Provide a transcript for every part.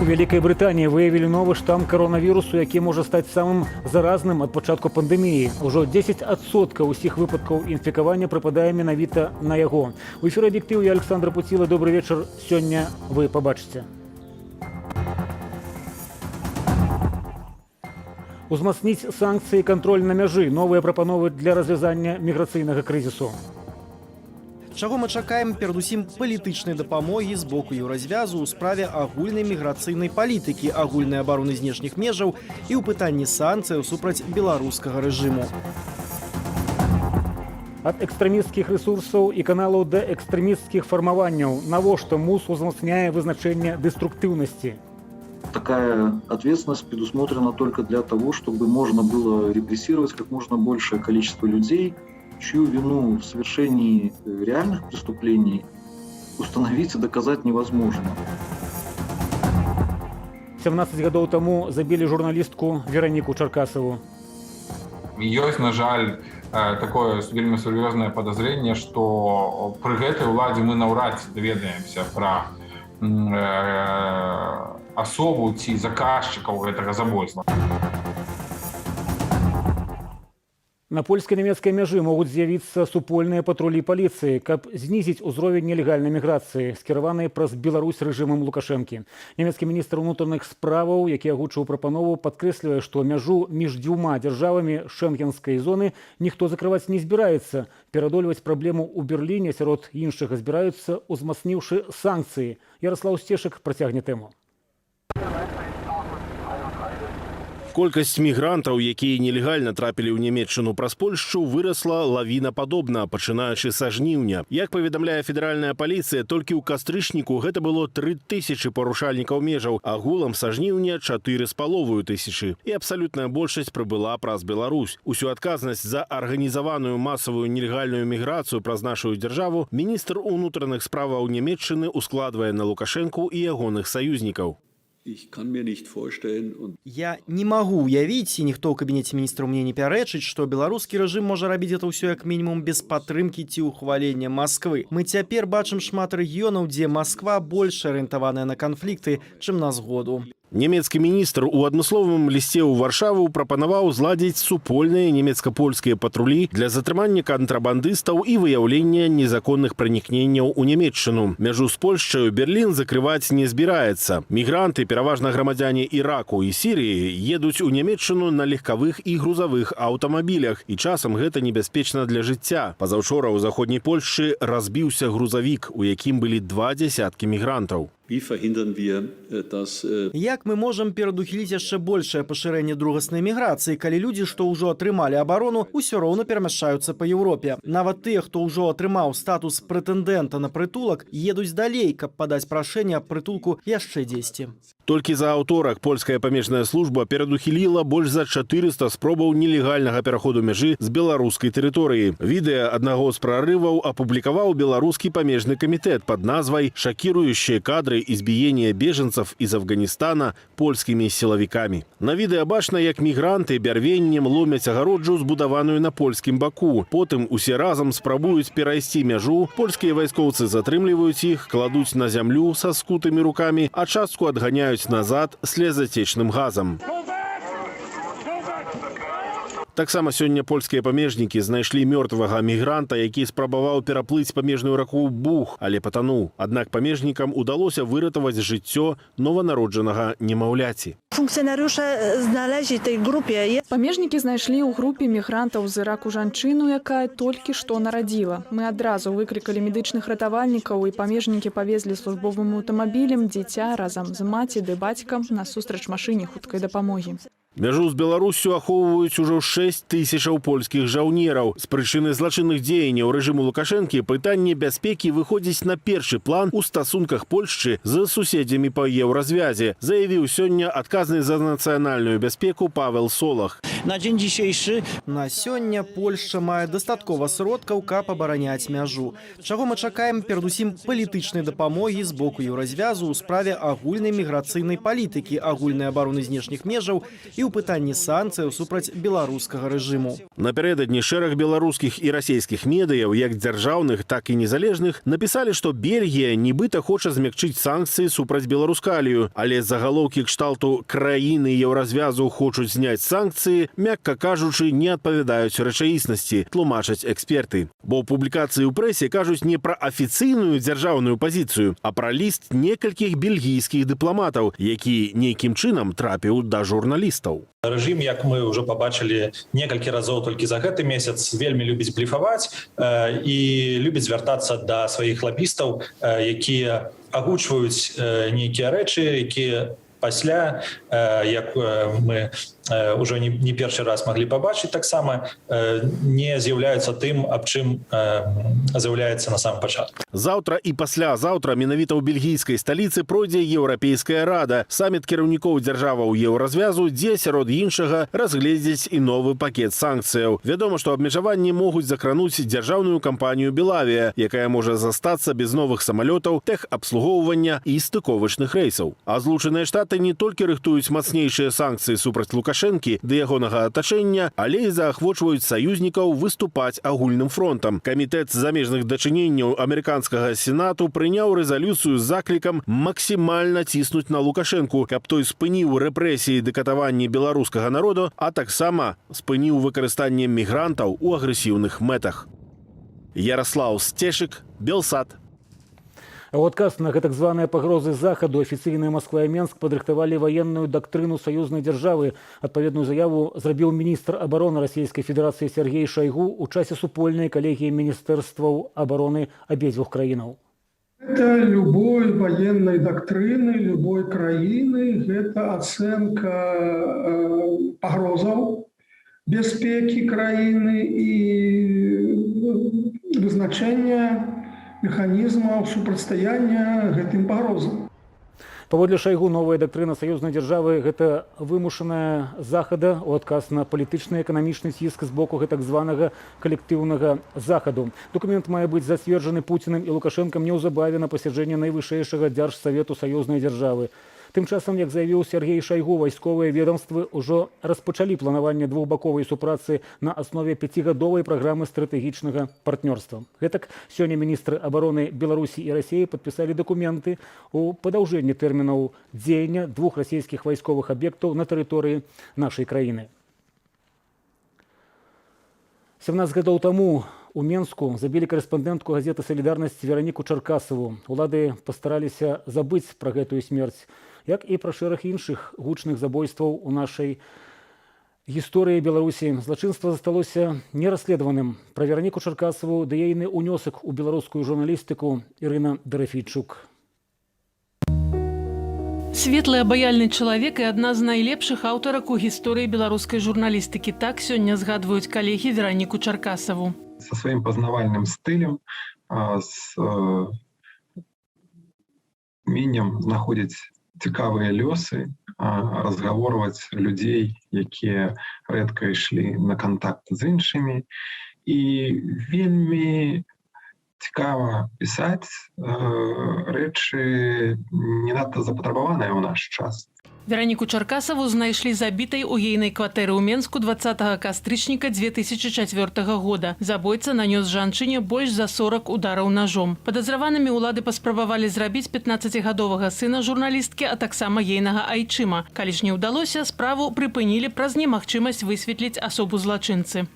У Вялікай Брытаніі выявілі новы штам каронавірусу, які можа стаць самым заразным ад пачатку пандэміі. Ужо 10% усіх выпадкаў інфікавання прыпадае менавіта на яго. У эфіры «Аб'ектыў» я Александр Пуціла. Добрый вечар. Сёння вы пабачыце. Узмацніць санкцыі і кантроль на мяжы. Новыя прапановы для развязання міграцыйнага крызісу. Чаго мы чакаем перадусім палітычнай дапамогі з боку еўразвязу ў справе агульнай міграцыйнай палітыкі, агульнай абароны знешніх межаў і ў пытанні санкцыяў супраць беларускага рэжыму. Ад экстрэмісцкіх рэсурсаў і каналаў да экстрэмісцкіх фармаванняў. Навошта МУС узмацняе вызначэнне дэструктыўнасці? Такая ответственность предусмотрена только для того, чтобы можно было репрессировать как можно большее количество людей, чью вину в совершении реальных преступлений установить и доказать невозможно. 17 гадоў таму забілі журналістку Вераніку Чаркасаву. Ёсць, на жаль, такое вельмі сур'ёзнае падазрэнне, што пры гэтай уладзе мы наўрад ці даведаемся пра асобу ці заказчыкаў гэтага забойства. На польска-нямецкай мяжы могуць з'явіцца супольныя патрулі паліцыі, каб знізіць узровень нелегальнай міграцыі, скіраванай праз Беларусь рэжымам Лукашэнкі. Нямецкі міністр унутраных справаў, які агучыў прапанову, падкрэслівае, што мяжу між дзвюма дзяржавамі шэнгенскай зоны ніхто закрываць не збіраецца. Перадольваць праблему ў Берліне сярод іншага збіраюцца, узмацніўшы санкцыі. Ярослаў Сцешак працягне тэму. Колькасць мігрантаў, якія нелегальна трапілі ў Нямецчыну праз Польшчу, вырасла лавінападобна, пачынаючы са жніўня. Як паведамляе федэральная паліцыя, толькі ў кастрычніку гэта было 3000 парушальнікаў межаў, агулам са жніўня 4500. І абсалютная большасць прыбыла праз Беларусь. Усю адказнасць за арганізаваную масавую нелегальную міграцыю праз нашу дзяржаву міністр унутраных справаў Нямецчыны ускладвае на Лукашэнку і ягоных саюзнікаў. Я не магу уявіць, і ніхто ў кабінеце міністраў мне не пярэчыць, што беларускі рэжым можа рабіць гэта ўсё як мінімум без падтрымкі ці ўхвалення Масквы. Мы цяпер бачым шмат рэгіёнаў, дзе Масква больш арыентаваная на канфлікты, чым на згоду. Нямецкі міністр у адмысловым лісце ў Варшаву прапанаваў зладзіць супольныя нямецка-польскія патрулі для затрымання кантрабандыстаў і выяўлення незаконных пранікненняў у Нямецчыну. Мяжу з Польшчаю Берлін закрываць не збіраецца. Мігранты, пераважна грамадзяне Іраку і Сірыі, едуць у Нямецчыну на легкавых і грузавых аўтамабілях, і часам гэта небяспечна для жыцця. Пазаўчора ў заходняй Польшчы разбіўся грузавік, у якім былі 20 мігрантаў. Як мы можам перадухіліць яшчэ большае пашырэнне другаснай міграцыі, калі людзі, што ўжо атрымалі абарону, усё роўна перамяшчаюцца па Еўропе. Нават тыя, хто ўжо атрымаў статус прэтэндэнта на прытулак, едуць далей, каб падаць прашэнне аб прытулку яшчэ дзесьці. Толькі за аўторак польская памежная служба перадухіліла больш за 400 спробаў нелегальнага пераходу мяжы з беларускай тэрыторыі. Відэа аднаго з прарываў апублікаваў беларускі памежны камітэт пад назвай «Шакіруючыя кадры избиения беженцев из Афганистана польскими силовиками». На відэа бачна, як мігранты бярвеннем ломяць агароджу, збудаваную на польскім баку. Потым усе разам спрабуюць перайсці мяжу, польскія вайскоўцы затрымліваюць іх, кладуць на зямлю са скутымі рукамі, а частку адганяюць назад слезатечным газам. Таксама сёння польскія памежнікі знайшлі мёртвага мігранта, які спрабаваў пераплыць памежную раку Буг, але патануў. Аднак памежнікам удалося выратаваць жыццё нованароджанага немаўляці. Памежнікі знайшлі ў групе мігрантаў з Іраку жанчыну, якая толькі што нарадзіла. Мы адразу выклікалі медычных ратавальнікаў, і памежнікі павезлі службовым аўтамабілем дзіця разам з маці ды бацькам насустрач машыне хуткай дапамогі. Мяжу з Беларуссю ахоўваюць ужо 6000 польскіх жаўнераў. З прычыны злачынных дзеянняў рэжыму Лукашэнкі пытанне бяспекі выходзіць на першы план у стасунках Польшчы з суседзямі па еўразвязе, заявіў сёння адказны за нацыянальную бяспеку Павел Солах. на дзень dzisiejszy На сёння Польшча мае дастаткова сродкаў, каб абараняць мяжу. Чаго мы чакаем перадусім палітычнай дапамогі з боку Еўразвязу ў справе агульнай міграцыйнай палітыкі, агульнай абароны знешніх межаў і ў пытанні санкцыяў супраць беларускага рэжыму. Напярэдадні шэраг беларускіх і расійскіх медыяў, як дзяржаўных, так і незалежных, напісалі, што Бельгія нібыта хоча змякчыць санкцыі супраць беларускалію, але загалоўкі кшталту «краіны Еўразвязу хочуць зняць санкцыі», мякка кажучы, не адпавядаюць рэчаіснасці, тлумачаць эксперты. Бо публікацыі ў прэсе кажуць не пра афіцыйную дзяржаўную пазіцыю, а пра ліст некалькіх бельгійскіх дыпламатаў, які нейкім чынам трапіў да журналістаў. Рэжым, як мы ўжо пабачылі некалькі разоў толькі за гэты месяц, вельмі любіць блефаваць і любіць звяртацца да сваіх лабістаў, якія агучваюць нейкія рэчы, якія пасля, як мы ўжо не першы раз маглі пабачыць, таксама не з'яўляюцца тым, аб чым з'яўляецца на самым пачатку. Заўтра і паслязаўтра менавіта ў бельгійскай сталіцы пройдзе Еўрапейская рада, саміт кіраўнікоў дзяржаваў Еўразвязу, дзе сярод іншага разгледзець і новы пакет санкцыяў. Вядома, што абмежаванні могуць закрануць дзяржаўную кампанію «Белавія», якая можа застацца без новых самалётаў, тэхабслугоўвання і стыковачных рэйсаў. А Злучаныя Штаты не толькі рыхтуюць мацнейшыя санкцыі супраць Лукашэнкі ды ягонага атачэння, але і заахвочваюць саюзнікаў выступаць агульным фронтам. Камітэт замежных дачыненняў амерыканскага сенату прыняў рэзалюцыю з заклікам максімальна ціснуць на Лукашэнку, каб той спыніў рэпрэсіі ды катаванні беларускага народу, а таксама спыніў выкарыстанне мігрантаў у агрэсіўных мэтах. Ярослаў Сцешык, Белсат. А ў адказ на гэтак званыя пагрозы захаду афіцыйныя Москва і Менск падрыхтавалі ваенную дактрыну саюзнай дзяржавы. Адпаведную заяву зрабіў міністр абароны Расійскай Федэрацыі Сергей Шойгу ў часе супольнай калегіі міністэрстваў абароны абедзвюх краінаў. Это любой военной доктрины, любой краины, это оценка погрозов безпеки краины и вызначение механізмаў супрацьстаяння гэтым пагрозам. Паводле Шойгу, новая дактрына саюзнай дзяржавы – гэта вымушаная захада ў адказ на палітычны і эканамічны ціск з боку гэтак званага калектыўнага захаду. Документ мае быць зацверджаны Пуціным і Лукашэнкам неўзабаве на пасяджэнні найвышэйшага дзяржсавету саюзнай дзяржавы. Тым часам, як заявіў Сергей Шойгу, вайсковыя ведомствы ўжо распачалі планаванне двухбаковай супрацы на аснове 5гадовай праграмы стратэгічнага партнёрства. Гэтак сёння міністры абароны Беларусі і Расіі падпісалі дакументы ў падаўжэнні тэрмінаў дзеяння двух расійскіх вайсковых аб'ектаў на тэрыторыі нашай краіны. 17 гадоў таму у Менску забілі карэспандэнтку газеты «Салідарнасць» Вераніку Чаркасаву. Улады пастараліся забыць пра гэтую смерць, як і пра шэраг іншых гучных забойстваў у нашай гісторыі Беларусі. Злачынства засталося нерасследаваным. Пра Вераніку Чаркасаву ды ейны ўнёсак у беларускую журналістыку Ірына Дарафійчук. Светлы абаяльны чалавек і адна з найлепшых аўтарак у гісторыі беларускай журналістыкі. Так сёння згадваюць калегі Вераніку Чаркасаву. Со своим познавальным стилем, с умением знаходить цікавыя лёсы, разгаворваць людзей, якія рэдка ішлі на контакт з іншымі, і вельмі цікава пісаць рэчы не надта запатрабаваныя ў наш час. Вераніку Чаркасаву знайшлі забітай у ейнай кватэры ў Менску 20 кастрычніка 2004 года. Забойца нанёс жанчыне больш за 40 удараў ножом. Падазраванымі ўлады паспрабавалі зрабіць 15гадовага сына журналісткі, а таксама ейнага айчыма. Калі ж не ўдалося, справу прыпынілі праз немагчымасць высветліць асобу злачынцы.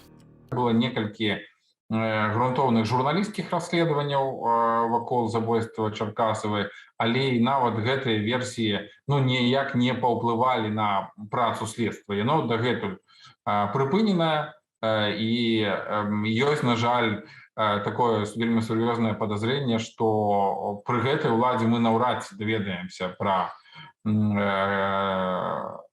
Было некалькі грунтоўных журналісцкіх расследаванняў вакол забойства Чаркасавай, але і нават гэтыя версіі ніяк не паўплывалі на працу следства. Яно дагэтуль прыпыненае, і ёсць, на жаль, такое вельмі сур'ёзнае падазрэнне, што пры гэтай уладзе мы наўрад ці даведаемся пра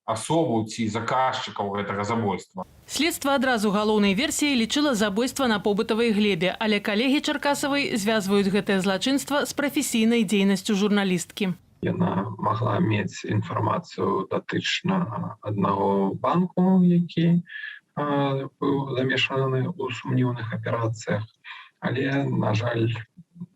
асобу ці заказчыкаў гэтага забойства. Следства адразу галоўнай версіяй лічыла забойства на побытавай глебе, але калегі Чаркасавай звязваюць гэтае злачынства з прафесійнай дзейнасцю журналісткі. Яна могла мець інфармацыю датычна аднаго банку, які быў замешаны ў сумнівных аперацыях, але, на жаль,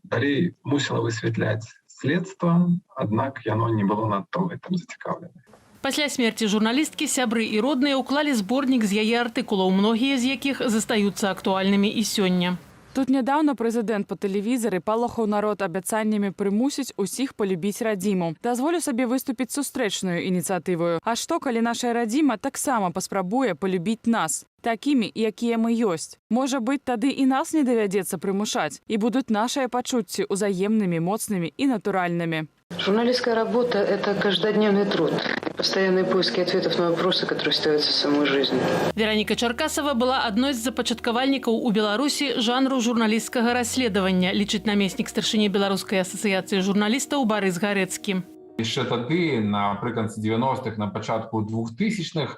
далей мусіла высвятляць следства, аднак яно не было надта ў гэтым зацікаўлена. Пасля смерти журналісткі сябры і родныя уклалі зборнік з яе артыкулаў, многія з якіх застаюцца актуальнымі і сёння. Тут нядаўна прэзідэнт па тэлевізары палохаў народ абяцаннямі прымусіць усіх полюбіць радзіму. Дазволю сабе выступіць сустрэчную ініцыятываю. А што, калі нашая радзіма таксама паспрабуе полюбіць нас, такімі, якія мы ёсць? Можа быць, тады і нас не давядзецца прымушаць, і будуць нашыя пачуцці ўзаемнымі, моцнымі і натуральнымі. Журналистская работа – это каждодневный труд, постоянные поиски ответов на вопросы, которые ставятся самой жизнью. Вероніка Чаркасова была адной з запачаткавальнікаў у Беларусі жанру журналісцкага расследавання, лічыць намеснік старшыні Беларускай асацыяцыі журналістаў Барыс Гарэцкі. Яшчэ тады, напрыканцы 90-х, на пачатку 2000-х,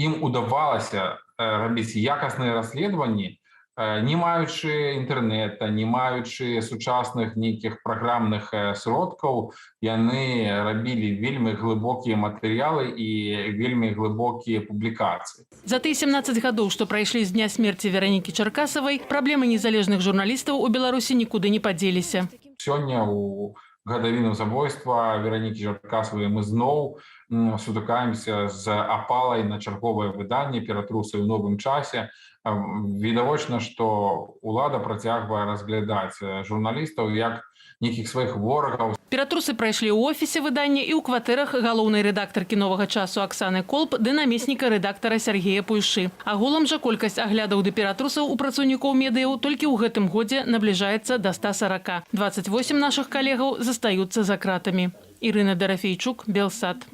ім удавалася рабіць якасныя расследаванні, не маючы інтэрнэта, не маючы сучасных нейкіх праграмных сродкаў, яны рабілі вельмі глыбокія матэрыялы і вельмі глыбокія публікацыі. За тыя 17 гадоў, што прайшлі з дня смерці Веронікі Чаркасавай, праблемы незалежных журналістаў у Беларусі нікуды не падзеліся. Сёння у гадавіну забойства Веронікі Чаркасавай мы зноў сутыкаемся з апалай на чарговае выданне «Ператрусы ў новым часе». Відавочна, што ўлада працягвае разглядаць журналістаў як нейкіх сваіх ворагаў. Ператрусы прайшлі ў офісе выдання і ў кватэрах галоўнай рэдактаркі «Новага часу» Аксаны Колб ды намесніка рэдактара Сергея Пуйшы. Агулам жа колькасць аглядаў да ператрусаў у працаўнікоў медыяў толькі ў гэтым годзе набліжаецца да 140. 28 нашых калегаў застаюцца за кратамі. Ірына Дарафейчук, Белсат.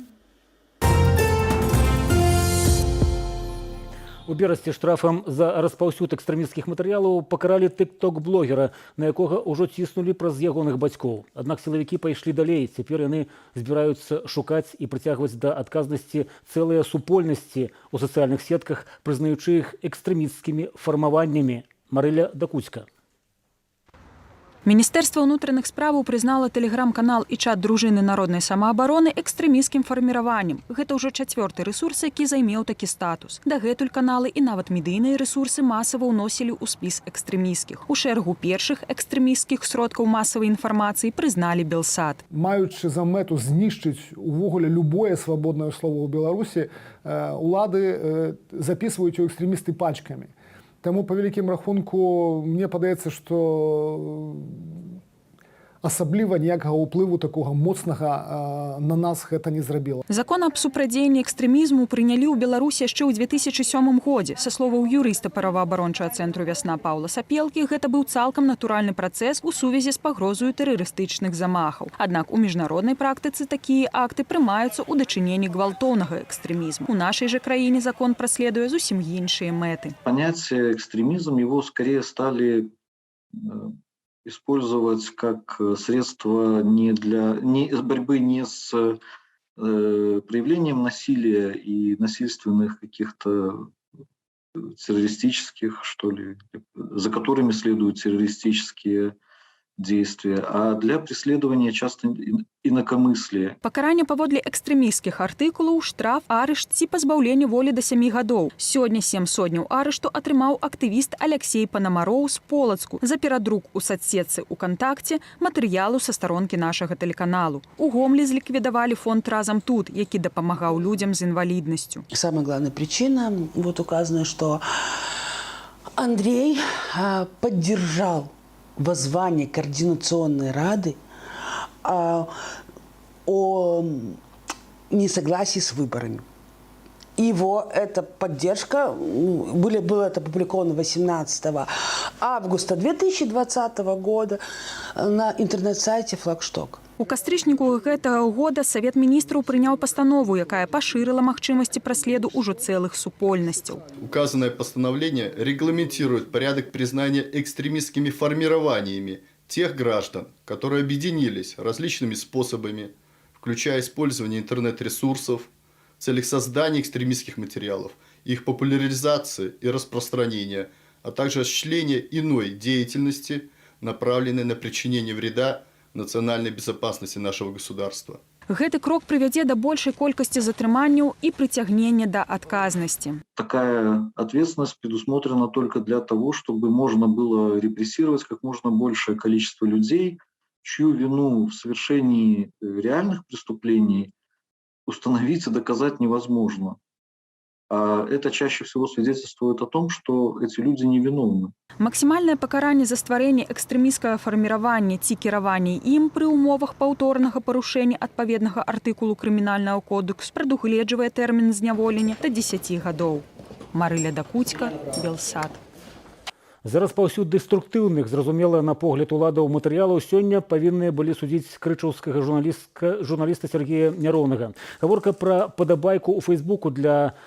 У Берасці штрафам за распаўсюд экстрэмісцкіх матэрыялаў пакаралі тык-ток-блогера, на якога ўжо ціснулі праз ягоных бацькоў. Аднак сілавікі пайшлі далей. Цяпер яны збіраюцца шукаць і прыцягваць да адказнасці цэлыя супольнасці ў сацыяльных сетках, прызнаючы іх экстрэмісцкімі фармаваннямі. Марыля Дакуцька. Міністэрства ўнутраных справаў прызнала тэлеграм-канал і чат дружыны народнай самаабароны экстрэмісцкім фарміраваннем. Гэта ўжо 4-ты рэсурс, які займеў такі статус. Дагэтуль каналы і нават медыйныя рэсурсы масава ўносілі ў спіс экстрэмісцкіх. У шэрагу першых экстрэмісцкіх сродкаў масавай інфармацыі прызналі Белсат. Маючы за мэту знішчыць увогуле любое свабоднае слово ў Беларусі, улады записваюць у экстрэмісты пачкамі. Таму, па вялікім рахунку, мне падаецца, што асабліва ніякага ўплыву такога моцнага на нас гэта не зрабіла. Закон аб супрадзеянні экстрэмізму прынялі ў Беларусі яшчэ ў 2007 годзе. Са словаў юрыста праваабарончага цэнтру «Вясна» Паўла Сапелкі, гэта быў цалкам натуральны працэс у сувязі з пагрозаю тэрарыстычных замахаў. Аднак у міжнароднай практыцы такія акты прымаюцца ў дачыненні гвалтоўнага экстрэмізму. У нашай жа краіне закон праследуе зусім іншыя мэты. Понятие экстремизм, его скорее стали использовать как средство борьбы не с проявлением насилия и насильственных каких-то террористических, что ли, за которыми следуют террористические действия, а для преследования часто інакамыслія. Пакаранне паводле экстрэмісцкіх артыкулаў, штраф, арышт ці пазбаўленне волі да 7 гадоў. Сёння 7 сотняў арышту атрымаў актывіст Алексей Панамароў з Полацку за перадрук у соцсетцы УКонтакце матэрыялу са старонкі нашага тэлеканалу. У Гомлі зліквідавалі фонд «Разам тут», які дапамагаў людзям з інваліднасцю. Самая главная причина, вот указано, что Андрей поддержал воззвание Координационной Рады о несогласии с выборами. Его эта поддержка, было это опубликовано 18 августа 2020 года на интернет-сайте «Флагшток». У кастрычніку гэтага года Савет міністраў прыняў пастанову, якая пашырыла магчымасці праследу ўжо цэлых супольнасцяў. Указанное постановление регламентирует порядок признания экстремистскими формированиями тех граждан, которые объединились различными способами, включая использование интернет-ресурсов в целях создания экстремистских материалов, их популяризации и распространения, а также осуществления иной деятельности, направленной на причинение вреда национальной безопасности нашего государства. Гэты крок прывядзе да большай колькасці затрыманняў і прыцягнення да адказнасці. Такая ответственность предусмотрена только для того, чтобы можно было репрессировать как можно большее количество людей, чью вину в совершении реальных преступлений установить и доказать невозможно. А это чаще всего свидетельствует о том, что эти люди невиновны. Максімальнае пакаранне за стварэнне экстрэміскага фарміравання ці кіравання ім пры умовах паўторнага парушэння адпаведнага артыкулу крымінальнага кодексу прадугледжвае тэрмін зняволення да 10 гадоў. Марыля Дакуцька, Белсад. За распаўсюд дэструктыўных, зразумела, на погляд уладаў матэрыялаў сёння павінныя былі судзіць крычаўскага журналіста Сергея Няроўнага. Гаворка пра падабайку ў Фейсбуку для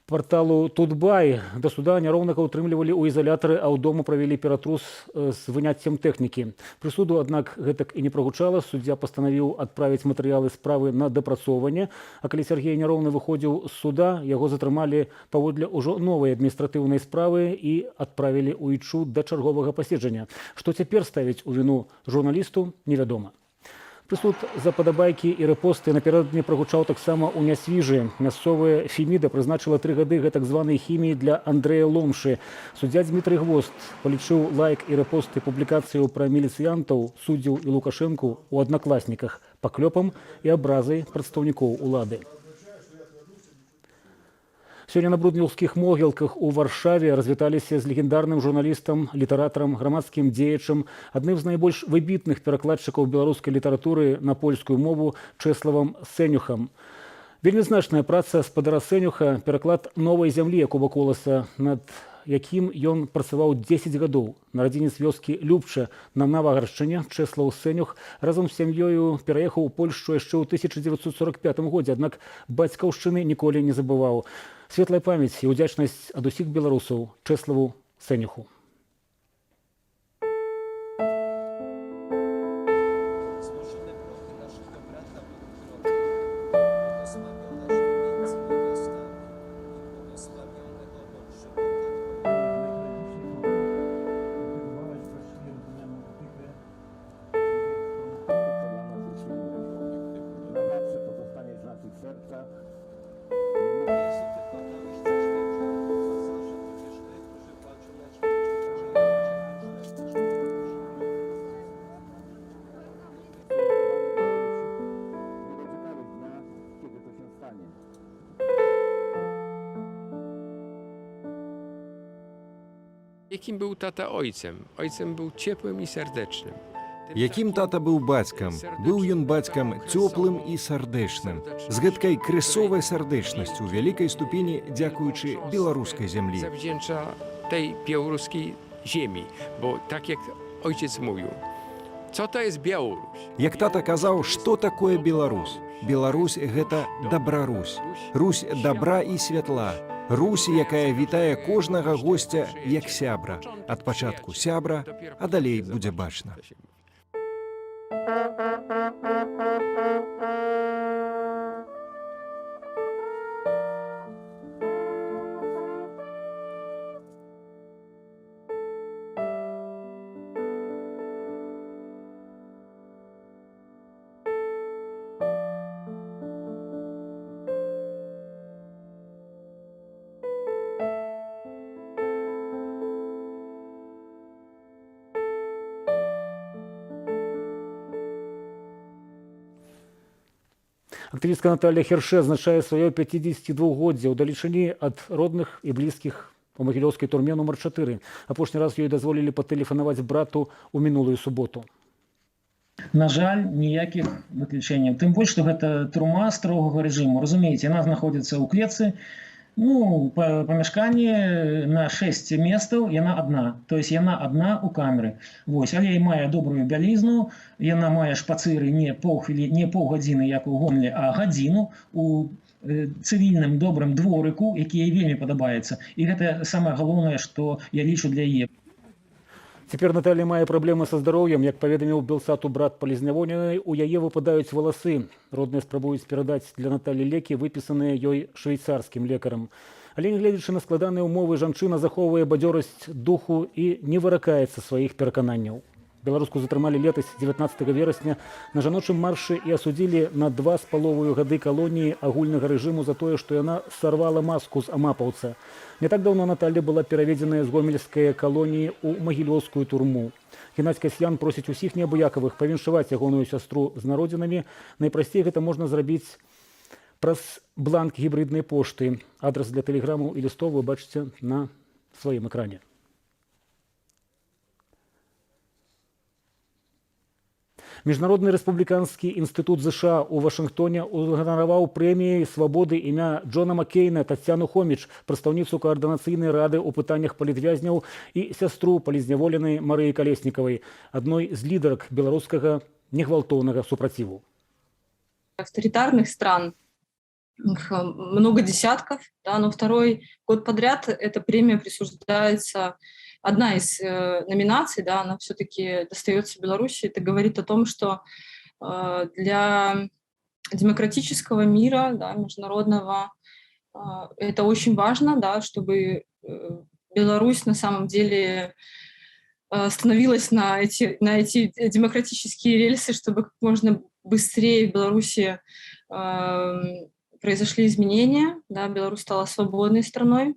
порталу Тутбай. До суда Няроўнага утрымлівалі ў изолятары, а ў дому правялі ператрус з выняццем тэхнікі. Прысуду, аднак, гэтак і не прагучала. Суддзя пастанавіў адправіць матэрыялы справы на дапрацоўванне. А калі Сергей Няроўны выходзіў з суда, яго затрымалі паводле ўжо новай адміністратыўнай справы і адправілі ў ічу да чарговага паседжання. Што цяпер ставіць у віну журналісту, невядома. Прысуд за падабайкі і рэпосты напярэдадні прагучаў таксама ў Нясвіжы. Мясцовая Феміда прызначыла 3 гады гэтак званай хіміі для Андрэя Ломшы. Суддзя Дмітрый Гвозд палічыў лайк і рэпосты публікацыяў пра міліцыянтаў, суддзяў і Лукашэнку ў аднакласніках паклёпам і абразай прадстаўнікоў улады. Сёння на бруднеўскіх могілках у Варшаве развіталіся з легендарным журналістам, літаратарам, грамадскім дзеячам, адным з найбольш выбітных перакладчыкаў беларускай літаратуры на польскую мову Чэславам Сенюхам. Вельмі значная праца спадара Сенюха, пераклад «Новай зямлі» Якуба Коласа, над якім ён працаваў 10 гадоў. Нарадзінец вёскі Любча на Навагаршчыне Чэслаў Сенюх разам з сям'ёю пераехаў у Польшчу яшчэ ў 1945 годзе, аднак бацькаўшчыны ніколі не забываў. Светлая памяць і ўдзячнасць ад усіх беларусаў Чэславу Сенюху. Jakim był tata ojcem? Ojcem był ciepłym i serdecznym. Якім тата быў бацькам? Быў ён бацькам цёплым і сардэчным, з гэткай крысовай сардэчнасцю, вялікай ступені дзякуючы беларускай зямлі. Zawdzięcza tej białoruskiej ziemi, bo tak jak ojciec mówił, co to jest Białoruś? Як тата казаў, што такое Беларусь? Беларусь – гэта Дабрарусь. Русь дабра і святла. Русь, якая вітае кожнага госця як сябра. Ад пачатку сябра, а далей будзе бачна. Актывістка Наталья Херше адзначае сваё 52годдзе ў далечыні ад родных і блізкіх у магілёўскай турме нумар 4. Апошні раз ёй дазволілі патэлефанаваць брату ў мінулую суботу. На жаль, ніякіх выключэнняў. Тым больш, што гэта турма строгага рэжыму. Разумееце, яна знаходзіцца ў клетцы, памяшканні на 6 месцаў, яна адна. То есть яна адна ў камеры. Вось, але і мае добрую бялізну, яна мае шпацыры не паўгадзіны, як у гомлі, а гадзіну у цывільным добрым дворыку, які ёй вельмі падабаецца. І гэта самае галоўнае, што я лічу для яе. Цяпер Наталья мае праблемы са здароўем. Як паведаміў Белсату брат палізняволенай, у яе выпадаюць валасы. Родныя спрабуюць перадаць для Наталі лекі, выпісаныя ёй швейцарскім лекарам. Але, нягледзячы на складаныя ўмовы, жанчына захоўвае бадзёрасць духу і не выракаецца сваіх перакананняў. Беларуску затрымалі летась 19 верасня на жаночым маршы і асудзілі на 2,5 гады калоніі агульнага рэжыму за тое, што яна сарвала маску з амапаўца. Не так даўно Наталья была пераведзеная з гомельскай калоніі ў магілёўскую турму. Геннадзь Касьян просіць усіх неабыякавых павіншаваць ягоную сястру з народзінамі. Найпрасцей гэта можна зрабіць праз бланк гібриднай пошты. Адрес для тэлеграмаў і лістоў вы бачыце на сваім экране. Міжнародны рэспубліканскі інстытут ЗША ў Вашынгтоне узганараваў прэміяй свабоды імя Джона Маккейна Таццяну Хоміч, прадстаўніцу каардынацыйнай рады ў пытаннях палітвязняў і сястру палізняволенай Марыі Калеснікавай, адной з лідарак беларускага негвалтоўнага супраціву. Авторитарных стран много десятков, да, но второй год подряд эта премия присуждается. Одна из номинаций, да, она все-таки достается Беларуси. Это говорит о том, что для демократического мира, да, международного, это очень важно, да, чтобы Беларусь на самом деле становилась на эти демократические рельсы, чтобы как можно быстрее в Беларуси произошли изменения, да, Беларусь стала свободной страной.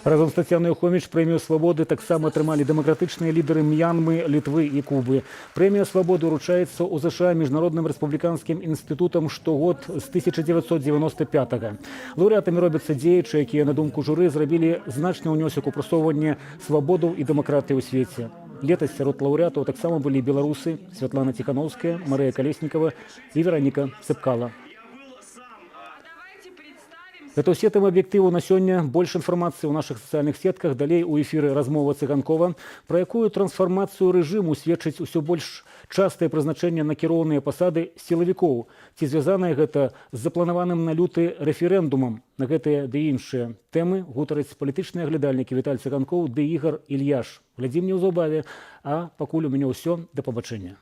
Разом з Таццянай Хоміч прэмію свабоды таксама атрымалі дэмакратычныя лідары М'янмы, Літвы і Кубы. Прэмія свабоды ўручаецца ў ЗША міжнародным рэспубліканскім інстытутам штогод з 1995-го. Лаўрэатамі робяцца дзеячы, якія, на думку журы, зрабілі значны ўнёсак у прасоўванне свабодаў і дэмакратыі ў свеце. Летась сярод лаўрэатаў таксама былі беларусы Святлана Ціханаўская, Марыя Калеснікава і Вераніка Цэпкала. Это ўсе тэмы аб'ектыву на сёння. Больш інфармацыі ў нашых сацыяльных сетках. Далей у эфіры размова Цыганкова. Пра якую трансфармацыю рэжыму сведчыць усё больш частае прызначэнне на кіроўныя пасады сілавікоў. Ці звязанае гэта з запланаваным на люты рэферэндумам? На гэтыя ды іншыя тэмы гутараць палітычныя аглядальнікі Віталь Цыганкоў ды Ігар Ільяш. Глядзім неўзабаве, а пакуль у мяне ўсё. Да пабачэння.